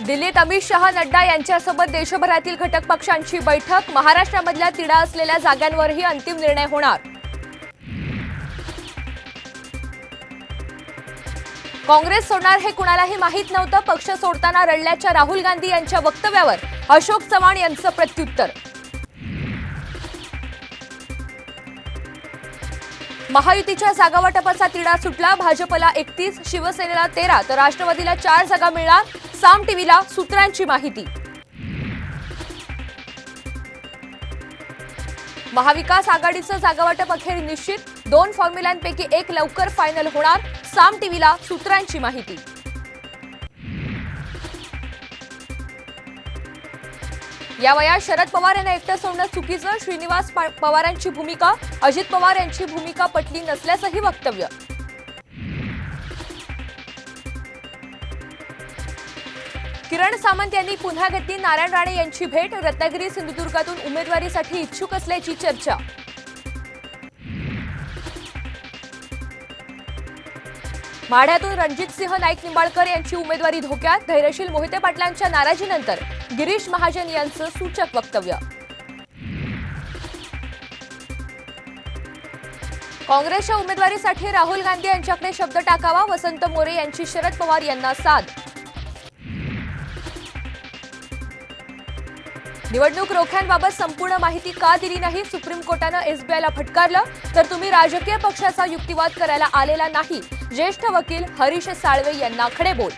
दिल्लीत अमित शहा नड्डा यांच्यासोबत देशभरातील घटक पक्षांची बैठक। महाराष्ट्रामधल्या तिढा असलेल्या जागांवरही अंतिम निर्णय होणार। काँग्रेस सोडणार हे कुणालाही माहीत नव्हतं। पक्ष सोडताना रडल्याच्या राहुल गांधी यांच्या वक्तव्यावर अशोक चव्हाण यांचं प्रत्युत्तर। महायुतीच्या जागावाटपाचा तिढा सुटला। भाजपला 31, शिवसेनेला 13 तर राष्ट्रवादीला 4 जागा मिळणार। साम टीव्हीला सूत्रांची माहिती। महाविकास आघाडीचं जागावाटप अखेर निश्चित। 2 फॉर्म्युलांपैकी एक लवकर फायनल होणार। साम टीव्हीला सूत्रांची माहिती। या वयात शरद पवार यांना एकटं सोडणं चुकीचं, श्रीनिवास पवारांची भूमिका। अजित पवार यांची भूमिका पटली नसल्याचंही वक्तव्य। किरण सामंत यांनी पुन्हा घेतली नारायण राणे यांची भेट। रत्नागिरी सिंधुदुर्गातून उमेदवारीसाठी इच्छुक असल्याची चर्चा। माढ्यातून रणजितसिंह नाईक निंबाळकर यांची उमेदवारी धोक्यात। धैर्यशील मोहिते पाटलांच्या नाराजीनंतर गिरीश महाजन यांचं सूचक वक्तव्य। काँग्रेसच्या उमेदवारीसाठी राहुल गांधी यांच्याकडे शब्द टाकावा। वसंत मोरे यांची शरद पवार यांना साद। निवडणूक रोख्यांबाबत संपूर्ण माहिती का दिली नाही? सुप्रीम कोर्टानं एसबीआयला फटकारलं। तर तुम्ही राजकीय पक्षाचा युक्तिवाद करायला आलेला नाही। ज्येष्ठ वकील हरीश साळवे यांना खडेबोल।